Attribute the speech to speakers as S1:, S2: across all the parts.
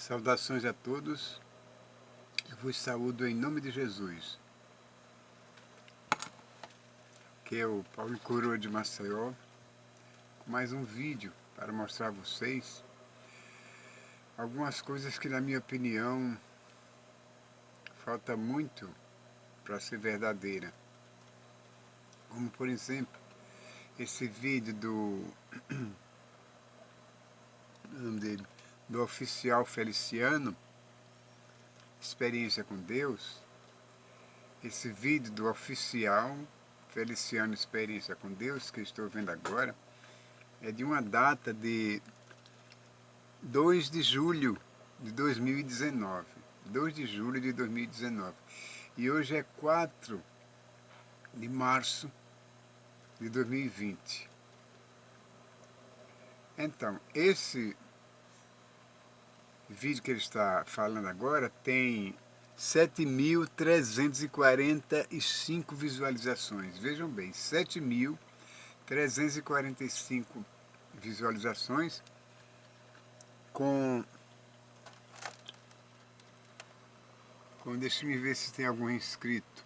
S1: Saudações a todos, eu vos saúdo em nome de Jesus, que é o Paulo Coroa de Maceió, com mais um vídeo para mostrar a vocês algumas coisas que, na minha opinião, falta muito para ser verdadeira. Como, por exemplo, esse vídeo do nome dele, do oficial Feliciano, Experiência com Deus. Esse vídeo do oficial Feliciano, Experiência com Deus, que estou vendo agora, é de uma data de 2 de julho de 2019. 2 de julho de 2019. E hoje é 4 de março de 2020. Então, esse vídeo que ele está falando agora tem 7.345 visualizações. Vejam bem, 7.345 visualizações deixa eu ver se tem algum inscrito.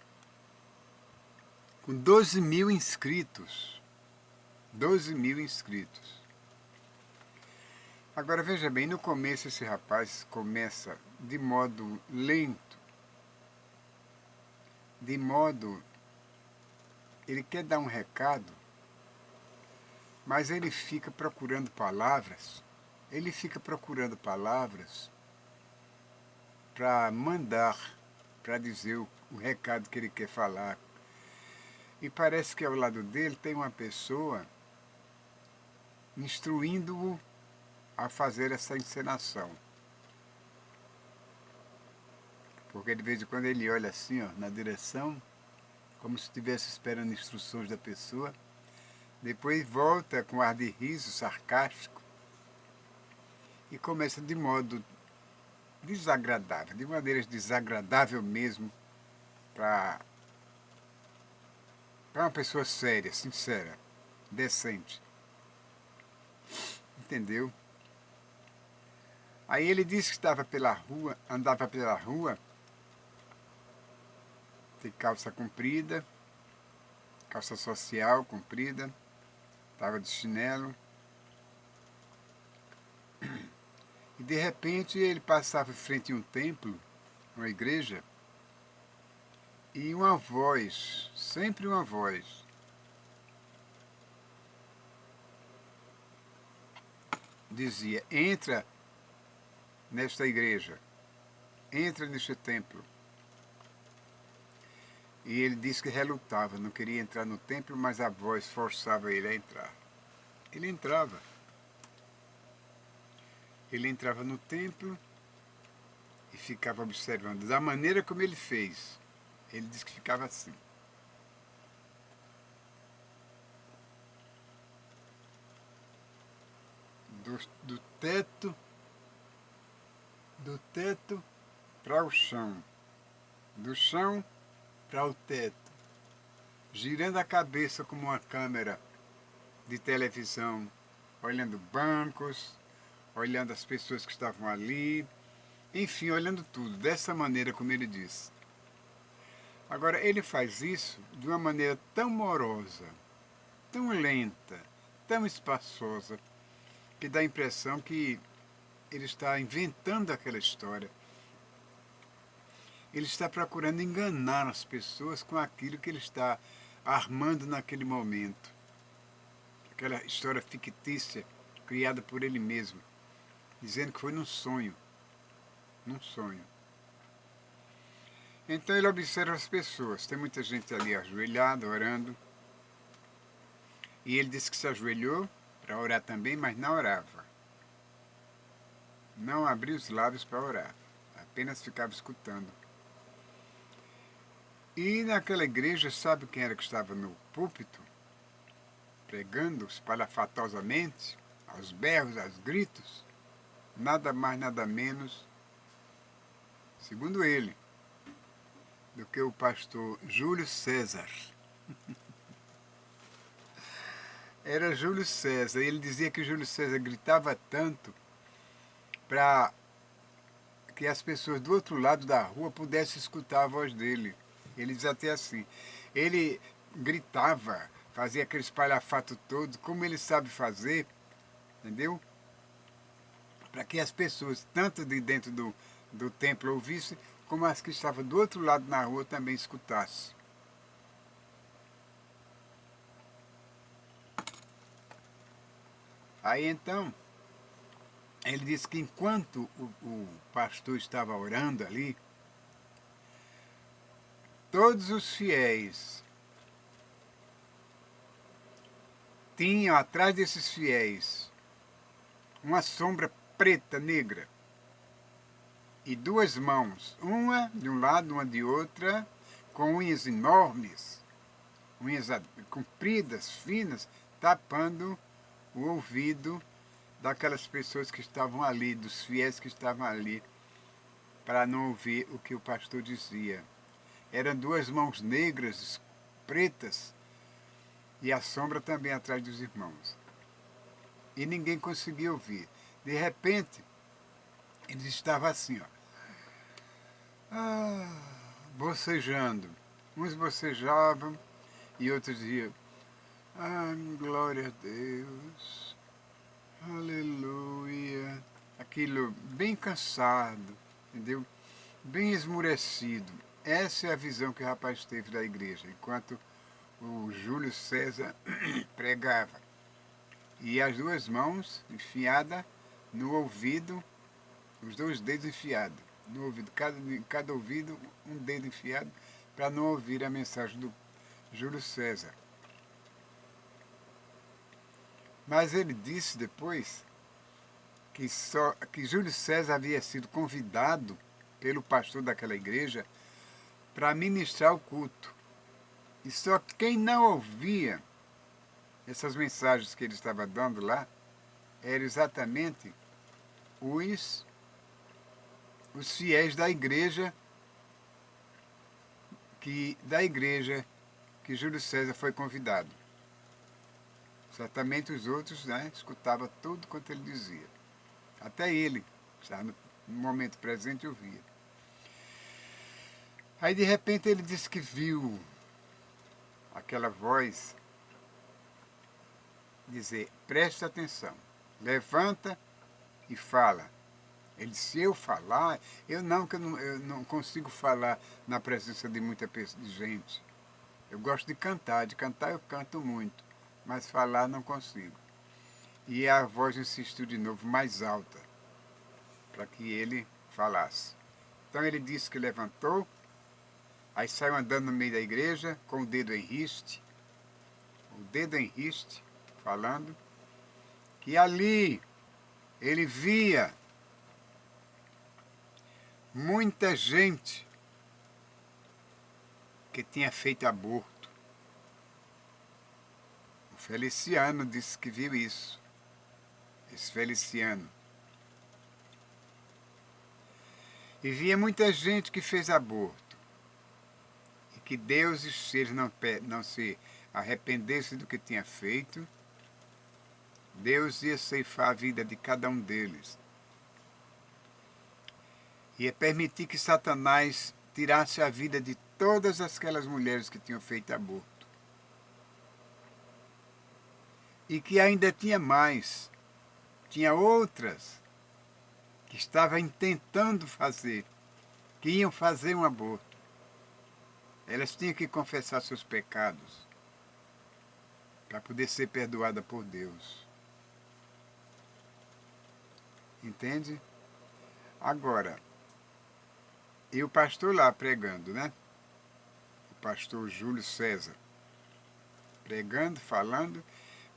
S1: Com 12 mil inscritos. 12 mil inscritos. Agora veja bem, no começo esse rapaz começa de modo lento, de modo... ele quer dar um recado, mas ele fica procurando palavras, para mandar, para dizer o recado que ele quer falar. E parece que ao lado dele tem uma pessoa instruindo-o a fazer essa encenação. Porque de vez em quando ele olha assim, ó, na direção, como se estivesse esperando instruções da pessoa, depois volta com ar de riso sarcástico e começa de modo desagradável, de maneira desagradável mesmo, para uma pessoa séria, sincera, decente. Entendeu? Aí ele disse que andava pela rua, de calça comprida, calça social comprida, estava de chinelo. E de repente ele passava em frente a um templo, uma igreja, e uma voz, sempre uma voz, dizia: entra nesta igreja, entra neste templo. E ele disse que relutava, não queria entrar no templo, mas a voz forçava ele a entrar. Ele entrava. Ele entrava no templo e ficava observando, da maneira como ele fez. Ele disse que ficava assim. Do teto para o chão, do chão para o teto, girando a cabeça como uma câmera de televisão, olhando bancos, olhando as pessoas que estavam ali, enfim, olhando tudo, dessa maneira como ele disse. Agora, ele faz isso de uma maneira tão morosa, tão lenta, tão espaçosa, que dá a impressão que ele está inventando aquela história. Ele está procurando enganar as pessoas com aquilo que ele está armando naquele momento. Aquela história fictícia, criada por ele mesmo, dizendo que foi num sonho. Num sonho. Então ele observa as pessoas. Tem muita gente ali ajoelhada, orando. E ele disse que se ajoelhou para orar também, mas não orava. Não abria os lábios para orar. Apenas ficava escutando. E naquela igreja, sabe quem era que estava no púlpito? Pregando espalhafatosamente, aos berros, aos gritos. Nada mais, nada menos, segundo ele, do que o pastor Júlio César. Era Júlio César. E ele dizia que Júlio César gritava tanto para que as pessoas do outro lado da rua pudessem escutar a voz dele. Ele diz até assim, ele gritava, fazia aquele espalhafato todo, como ele sabe fazer, entendeu? Para que as pessoas, tanto de dentro do templo ouvissem, como as que estavam do outro lado na rua também escutassem. Aí então, ele disse que enquanto o pastor estava orando ali, todos os fiéis tinham atrás desses fiéis uma sombra preta, negra, e duas mãos, uma de um lado, uma de outra, com unhas enormes, unhas compridas, finas, tapando o ouvido daquelas pessoas que estavam ali, dos fiéis que estavam ali, para não ouvir o que o pastor dizia. Eram duas mãos negras, pretas, e a sombra também atrás dos irmãos. E ninguém conseguia ouvir. De repente, eles estavam assim, ó, bocejando. Uns bocejavam e outros diziam, glória a Deus, aleluia. Aquilo bem cansado, entendeu? Bem esmurecido. Essa é a visão que o rapaz teve da igreja, enquanto o Júlio César pregava. E as duas mãos enfiadas no ouvido, os dois dedos enfiados no ouvido, cada ouvido um dedo enfiado, para não ouvir a mensagem do Júlio César. Mas ele disse depois que Júlio César havia sido convidado pelo pastor daquela igreja para ministrar o culto. E só quem não ouvia essas mensagens que ele estava dando lá eram exatamente os fiéis da igreja que Júlio César foi convidado. Certamente os outros, né, escutavam tudo quanto ele dizia. Até ele, já no momento presente, ouvia. Aí de repente ele disse que viu aquela voz dizer, presta atenção, levanta e fala. Ele disse, se eu falar, eu não consigo falar na presença de muita gente. Eu gosto de cantar eu canto muito, mas falar não consigo. E a voz insistiu de novo, mais alta, para que ele falasse. Então ele disse que levantou, aí saiu andando no meio da igreja, com o dedo em riste, falando, que ali ele via muita gente que tinha feito aborto. O Feliciano disse que viu isso. Esse Feliciano. E via muita gente que fez aborto. E que Deus, se eles não se arrependessem do que tinha feito, Deus ia ceifar a vida de cada um deles. Ia permitir que Satanás tirasse a vida de todas aquelas mulheres que tinham feito aborto. E que ainda tinha mais. Tinha outras que estavam tentando fazer, que iam fazer um aborto. Elas tinham que confessar seus pecados para poder ser perdoada por Deus. Entende? Agora, e o pastor lá pregando, né? O pastor Júlio César, pregando, falando,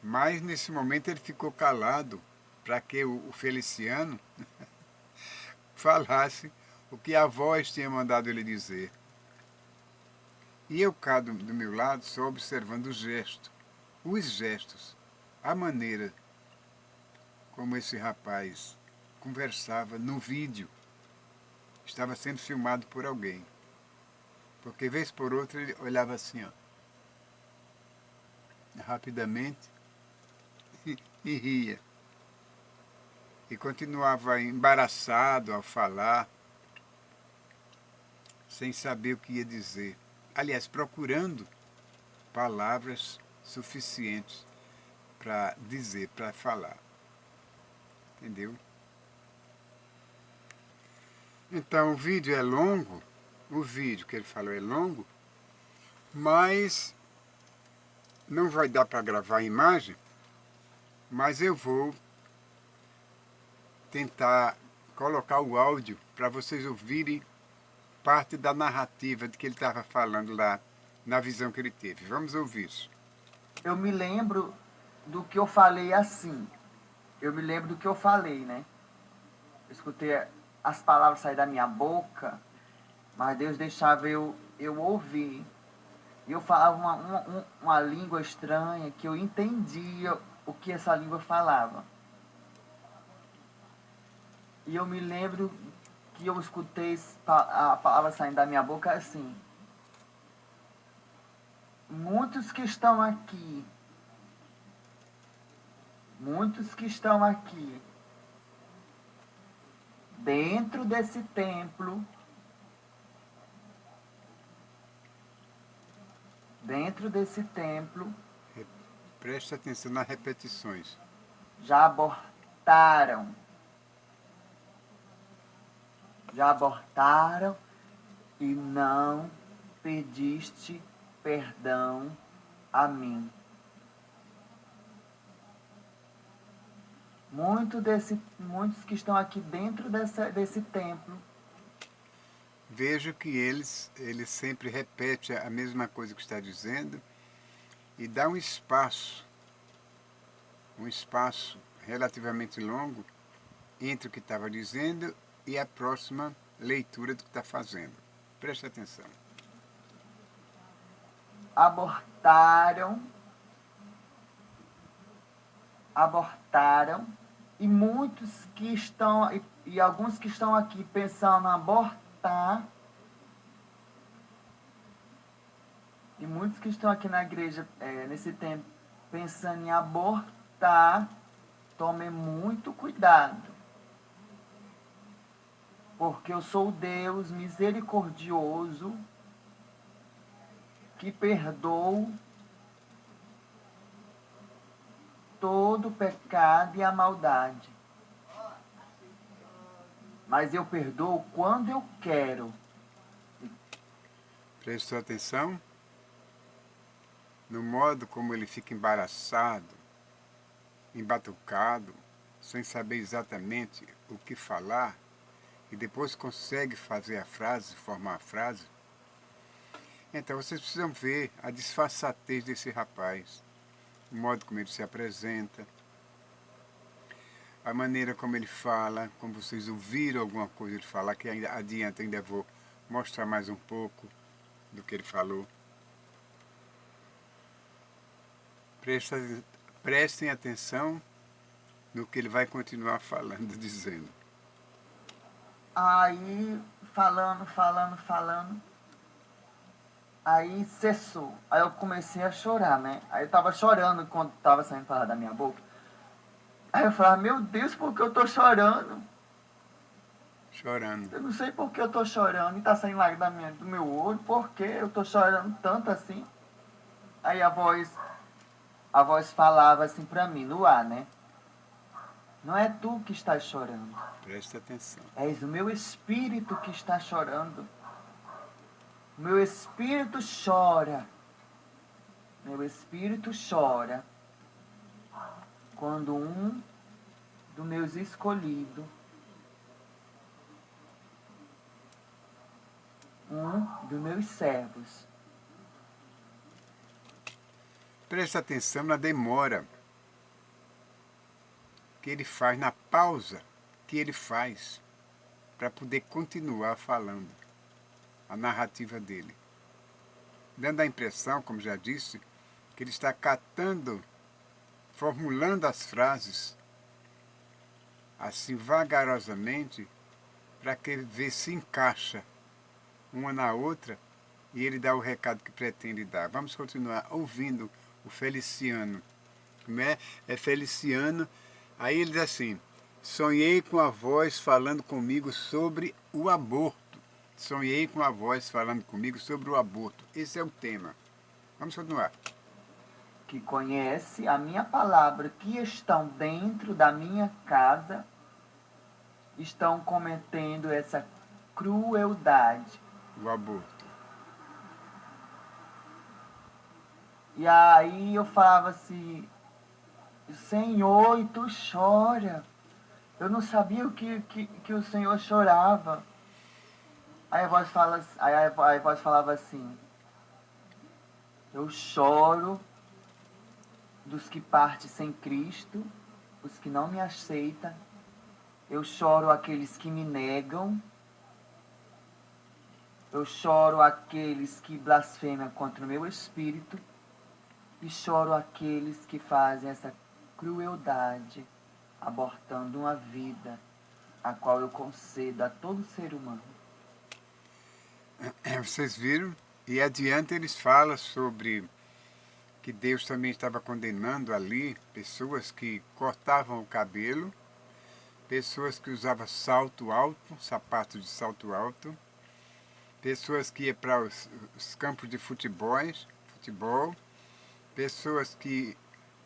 S1: mas nesse momento ele ficou calado para que o Feliciano falasse o que a voz tinha mandado ele dizer. E eu cá do meu lado só observando os gestos, a maneira como esse rapaz conversava no vídeo. Estava sendo filmado por alguém. Porque vez por outra ele olhava assim, ó, rapidamente, e ria. E continuava embaraçado ao falar, sem saber o que ia dizer. Aliás, procurando palavras suficientes para dizer, para falar. Entendeu? Então o vídeo é longo, o vídeo que ele falou é longo, mas não vai dar para gravar a imagem, mas eu vou tentar colocar o áudio para vocês ouvirem parte da narrativa de que ele estava falando lá, na visão que ele teve. Vamos ouvir isso.
S2: Eu me lembro do que eu falei assim. Eu me lembro do que eu falei, né? Eu escutei as palavras sair da minha boca, mas Deus deixava eu ouvir. E eu falava uma língua estranha que eu entendia o que essa língua falava. E eu me lembro que eu escutei a palavra saindo da minha boca assim. Muitos que estão aqui, dentro desse templo,
S1: Preste atenção nas repetições.
S2: já abortaram e não pediste perdão a mim. Muitos que estão aqui dentro desse templo.
S1: Vejo que ele sempre repete a mesma coisa que está dizendo e dá um espaço relativamente longo entre o que estava dizendo e a próxima leitura do que está fazendo. Preste atenção.
S2: Abortaram e muitos que estão e alguns que estão aqui pensando em abortar, e muitos que estão aqui na igreja nesse tempo pensando em abortar, tomem muito cuidado, porque eu sou o Deus misericordioso que perdoa todo o pecado e a maldade. Mas eu perdoo quando eu quero.
S1: Prestou atenção? No modo como ele fica embaraçado, embatucado, sem saber exatamente o que falar, e depois consegue fazer a frase, formar a frase. Então vocês precisam ver a disfarçatez desse rapaz, o modo como ele se apresenta, a maneira como ele fala, como vocês ouviram alguma coisa ele falar, que ainda adiante ainda vou mostrar mais um pouco do que ele falou. Prestem atenção no que ele vai continuar falando, dizendo.
S2: Aí, falando, aí cessou. Aí eu comecei a chorar, né? Aí eu tava chorando quando tava saindo palavra da minha boca. Aí eu falava, meu Deus, por que eu tô chorando?
S1: Chorando.
S2: Eu não sei por que eu tô chorando e tá saindo lágrimas do meu olho, por que eu tô chorando tanto assim? Aí a voz falava assim pra mim, no ar, né? Não é tu que estás chorando.
S1: Presta atenção.
S2: És o meu espírito que está chorando. O meu espírito chora. Meu espírito chora quando um dos meus escolhidos, um dos meus servos.
S1: Presta atenção na demora que ele faz, na pausa que ele faz para poder continuar falando a narrativa dele. Dando a impressão, como já disse, que ele está catando, formulando as frases assim vagarosamente para que ver se encaixa uma na outra e ele dá o recado que pretende dar. Vamos continuar ouvindo o Feliciano. Como é? É Feliciano. Aí ele diz assim: sonhei com a voz falando comigo sobre o aborto, sonhei com a voz falando comigo sobre o aborto. Esse é o tema. Vamos continuar.
S2: Que conhece a minha palavra, que estão dentro da minha casa, estão cometendo essa crueldade.
S1: O aborto.
S2: E aí eu falava assim, Senhor, e tu chora. Eu não sabia que o Senhor chorava. Aí a voz falava assim, eu choro dos que partem sem Cristo, os que não me aceitam. Eu choro aqueles que me negam. Eu choro aqueles que blasfemam contra o meu espírito. E choro aqueles que fazem essa crueldade, abortando uma vida, a qual eu concedo a todo ser humano.
S1: Vocês viram? E adiante eles falam sobre que Deus também estava condenando ali pessoas que cortavam o cabelo, pessoas que usavam salto alto, sapato de salto alto, pessoas que iam para os campos de futebol, pessoas que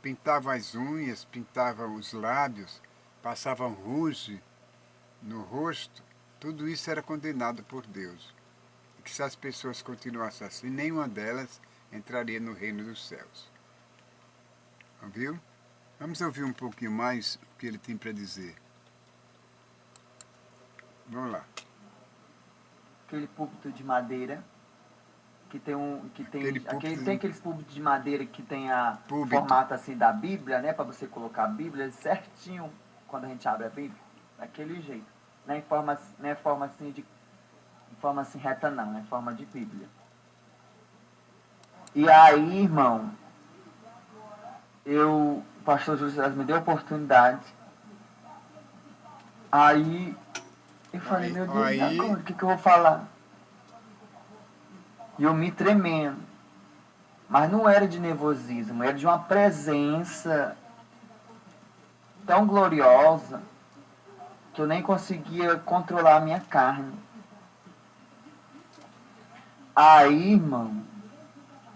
S1: pintavam as unhas, pintavam os lábios, passavam rouge no rosto. Tudo isso era condenado por Deus. E que se as pessoas continuassem assim, nenhuma delas entraria no reino dos céus. Ouviu? Vamos ouvir um pouquinho mais o que ele tem para dizer. Vamos lá.
S2: Aquele púlpito de madeira que tem tem aqueles púlpitos de madeira que tem a formato assim da Bíblia, né, para você colocar a Bíblia certinho quando a gente abre a Bíblia, daquele jeito. Não é em forma assim reta não, é forma de Bíblia. E aí, irmão, o pastor Júlio César me deu a oportunidade. Aí eu falei, meu Deus, e agora? O que eu vou falar? E eu me tremendo. Mas não era de nervosismo, era de uma presença tão gloriosa que eu nem conseguia controlar a minha carne. Aí, irmão,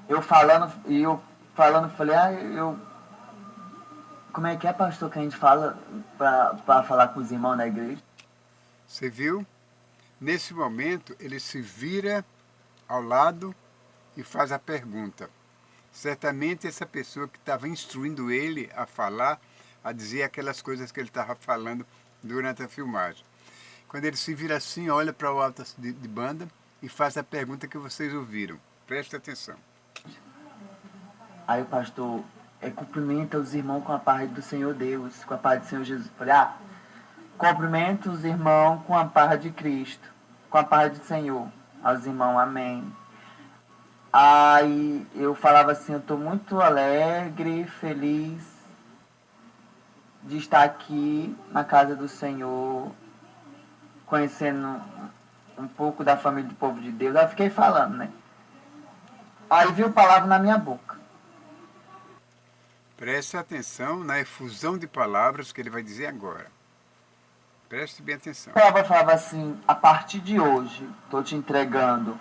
S2: eu falando, falei, como é que é, pastor, que a gente fala para falar com os irmãos da igreja?
S1: Você viu? Nesse momento, ele se vira ao lado e faz a pergunta. Certamente essa pessoa que estava instruindo ele a falar, a dizer aquelas coisas que ele estava falando durante a filmagem. Quando ele se vira assim, olha para o alto de banda e faz a pergunta que vocês ouviram. Preste atenção.
S2: Aí o pastor cumprimenta os irmãos com a paz do Senhor Deus, com a paz do Senhor Jesus. Eu falei, cumprimento os irmãos com a paz de Cristo, com a paz do Senhor. Aos irmãos, amém. Aí eu falava assim, eu estou muito alegre, feliz de estar aqui na casa do Senhor, conhecendo um pouco da família do povo de Deus. Aí eu fiquei falando, né? Aí veio palavra na minha boca.
S1: Preste atenção na efusão de palavras que ele vai dizer agora. Preste bem atenção.
S2: A palavra falava assim, a partir de hoje, estou te entregando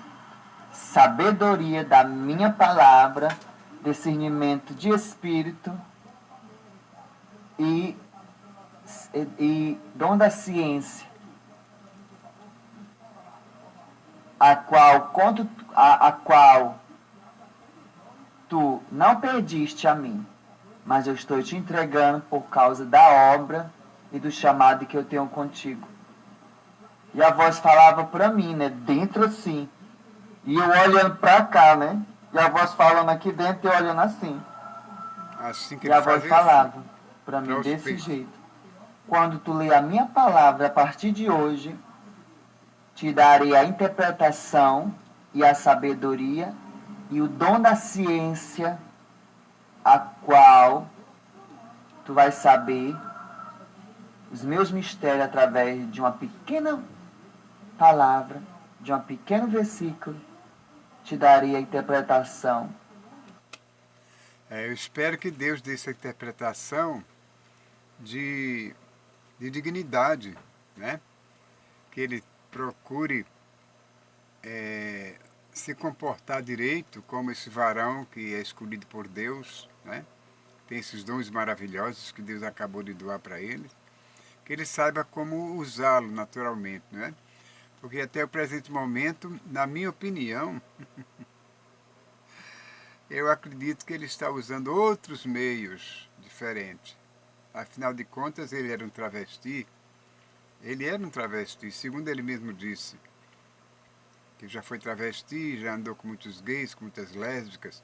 S2: sabedoria da minha palavra, discernimento de espírito e dom da ciência, a qual tu não perdiste a mim, mas eu estou te entregando por causa da obra e do chamado que eu tenho contigo. E a voz falava para mim, né, dentro assim, e eu olhando para cá, né, e a voz falando aqui dentro e eu olhando assim.
S1: Assim que
S2: e a voz falava para mim desse
S1: peitos.
S2: jeito. Quando tu lê a minha palavra a partir de hoje, te darei a interpretação e a sabedoria e o dom da ciência, a qual tu vais saber os meus mistérios através de uma pequena palavra, de um pequeno versículo, te darei a interpretação.
S1: Eu espero que Deus dê essa interpretação de dignidade, né? Que Ele procure se comportar direito como esse varão que é escolhido por Deus, né? Tem esses dons maravilhosos que Deus acabou de doar para ele, que ele saiba como usá-lo naturalmente, né? Porque até o presente momento, na minha opinião, eu acredito que ele está usando outros meios diferentes. Afinal de contas, ele era um travesti. Ele era um travesti, segundo ele mesmo disse, que já foi travesti, já andou com muitos gays, com muitas lésbicas,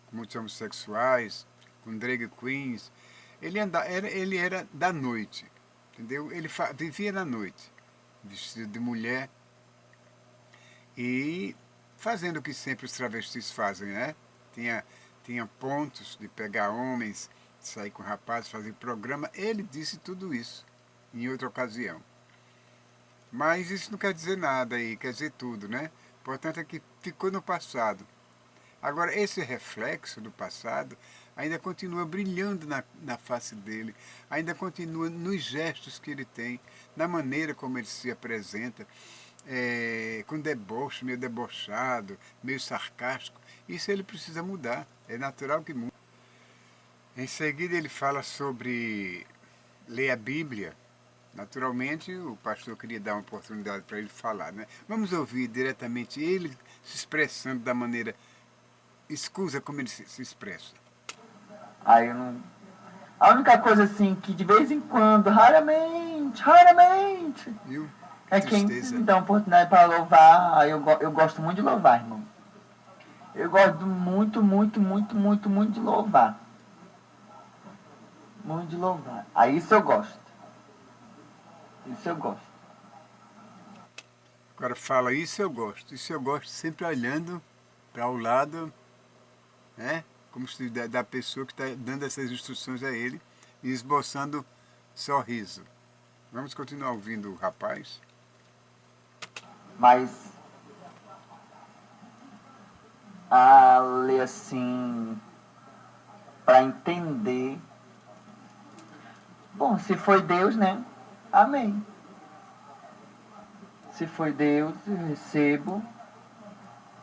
S1: com muitos homossexuais, com drag queens. Ele era da noite, entendeu? Ele vivia na noite, vestido de mulher e fazendo o que sempre os travestis fazem, né? Tinha pontos de pegar homens, de sair com rapazes, fazer programa. Ele disse tudo isso em outra ocasião. Mas isso não quer dizer nada aí, quer dizer tudo, né? Portanto, é que ficou no passado. Agora, esse reflexo do passado ainda continua brilhando na face dele, ainda continua nos gestos que ele tem, na maneira como ele se apresenta, com deboche, meio debochado, meio sarcástico. Isso ele precisa mudar, é natural que mude. Em seguida ele fala sobre ler a Bíblia. Naturalmente, o pastor queria dar uma oportunidade para ele falar, né? Vamos ouvir diretamente ele se expressando da maneira escusa como ele se expressa.
S2: Aí eu não. A única coisa assim que de vez em quando, raramente,
S1: Viu? Que
S2: é quem
S1: tristeza.
S2: me dá uma oportunidade para louvar. Aí eu gosto muito de louvar, irmão. Eu gosto muito de louvar. Muito de louvar. Aí isso eu gosto. Isso eu gosto.
S1: Agora fala, isso eu gosto. Isso eu gosto sempre olhando para o lado, né? Como se da pessoa que está dando essas instruções a ele e esboçando sorriso. Vamos continuar ouvindo o rapaz?
S2: Mas a ler assim, para entender. Bom, se foi Deus, né? Amém. Se foi Deus, eu recebo.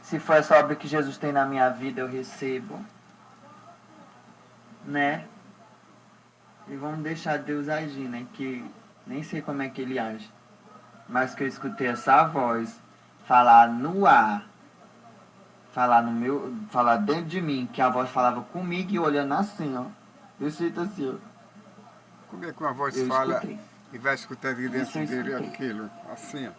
S2: Se foi essa obra que Jesus tem na minha vida, eu recebo. Né? E vamos deixar Deus agir, né? Que nem sei como é que ele age. Mas que eu escutei essa voz falar no ar, falar no meu, falar dentro de mim, que a voz falava comigo e olhando assim, ó. Desse jeito assim, ó.
S1: Como é que uma voz
S2: Eu
S1: fala
S2: escutei.
S1: e vai escutar de
S2: Isso
S1: dentro
S2: eu
S1: dele
S2: escutei.
S1: aquilo? Assim, ó.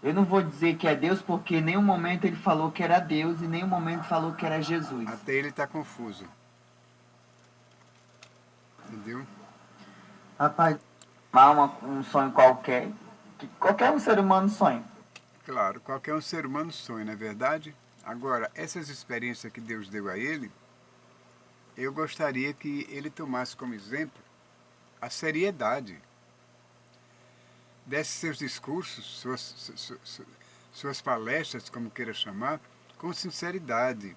S2: Eu não vou dizer que é Deus porque em nenhum momento ele falou que era Deus e em nenhum momento falou que era Jesus.
S1: Até ele está confuso. Entendeu?
S2: Rapaz, um sonho qualquer, que qualquer um ser humano sonha.
S1: Claro, qualquer um ser humano sonha, não é verdade? Agora, essas experiências que Deus deu a ele, eu gostaria que ele tomasse como exemplo a seriedade. Desse seus discursos, suas palestras, como queira chamar, com sinceridade.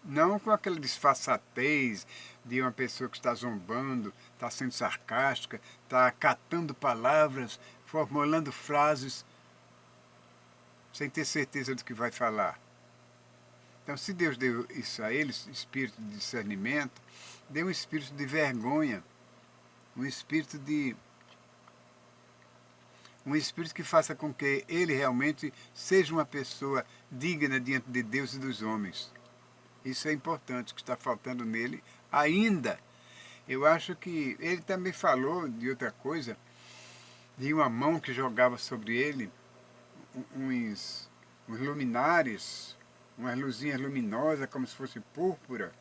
S1: Não com aquela disfarçatez de uma pessoa que está zombando, está sendo sarcástica, está catando palavras, formulando frases sem ter certeza do que vai falar. Então, se Deus deu isso a eles, espírito de discernimento, deu um espírito de vergonha, um espírito que faça com que ele realmente seja uma pessoa digna diante de Deus e dos homens. Isso é importante, que está faltando nele ainda. Eu acho que ele também falou de outra coisa, de uma mão que jogava sobre ele uns luminares, umas luzinhas luminosas, como se fosse púrpura,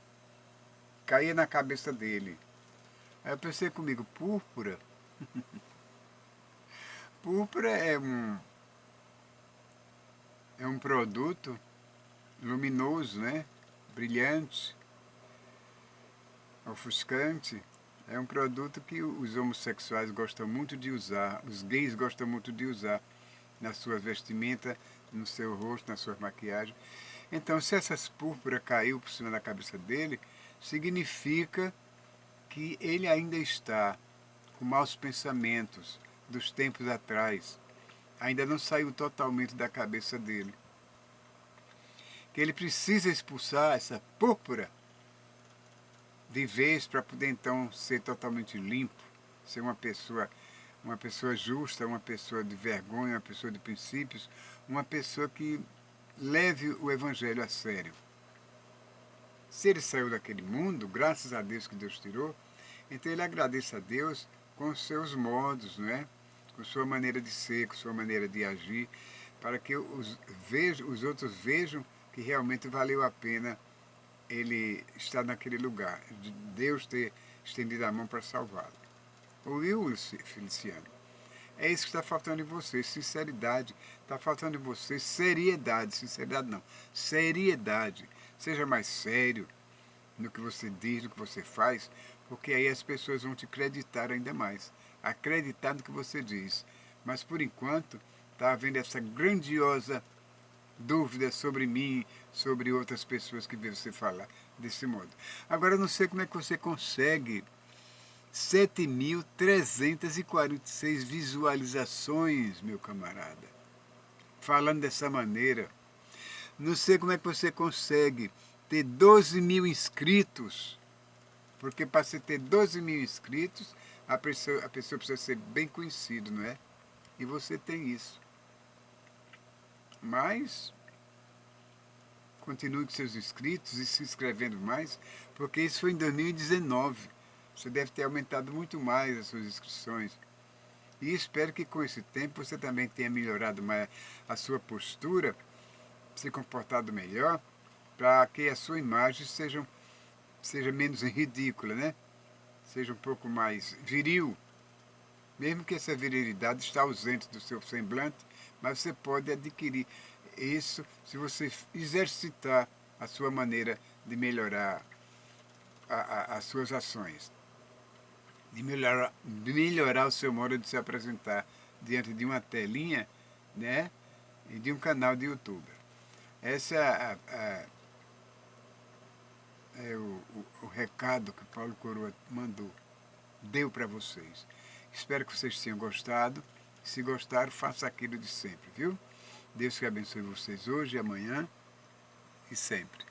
S1: caía na cabeça dele. Aí eu pensei comigo, púrpura? Púrpura é um produto luminoso, né? Brilhante, ofuscante. É um produto que os homossexuais gostam muito de usar, os gays gostam muito de usar na sua vestimenta, no seu rosto, na sua maquiagem. Então, se essas púrpuras caiu por cima da cabeça dele, significa que ele ainda está com maus pensamentos dos tempos atrás. ainda não saiu totalmente da cabeça dele. Que ele precisa expulsar essa púrpura de vez para poder então ser totalmente limpo, ser uma pessoa justa, uma pessoa de vergonha, uma pessoa de princípios, uma pessoa que leve o Evangelho a sério. Se ele saiu daquele mundo, graças a Deus que Deus tirou, então ele agradeça a Deus com os seus modos, não é? Com sua maneira de ser, com sua maneira de agir, para que os outros vejam que realmente valeu a pena ele estar naquele lugar, de Deus ter estendido a mão para salvá-lo. Ouviu, Feliciano? É isso que está faltando em você, sinceridade. Está faltando em você seriedade. Sinceridade não, seriedade. Seja mais sério no que você diz, no que você faz, porque aí as pessoas vão te acreditar ainda mais. Acreditar no que você diz. Mas por enquanto está havendo essa grandiosa dúvida sobre mim, sobre outras pessoas que vê você falar desse modo. Agora eu não sei como é que você consegue 7.346 visualizações, meu camarada. Falando dessa maneira. Não sei como é que você consegue ter 12 mil inscritos. Porque para você ter 12 mil inscritos, a pessoa precisa ser bem conhecida, não é? E você tem isso. Mas continue com seus inscritos e se inscrevendo mais, porque isso foi em 2019. Você deve ter aumentado muito mais as suas inscrições. E espero que com esse tempo você também tenha melhorado mais a sua postura, se comportado melhor, para que a sua imagem seja menos ridícula, né? Seja um pouco mais viril. Mesmo que essa virilidade está ausente do seu semblante, mas você pode adquirir isso se você exercitar a sua maneira de melhorar as suas ações, de melhorar o seu modo de se apresentar diante de uma telinha, né, e de um canal de YouTube. Esse é o recado que Paulo Coroa deu para vocês. Espero que vocês tenham gostado. Se gostaram, faça aquilo de sempre, viu? Deus que abençoe vocês hoje, amanhã e sempre.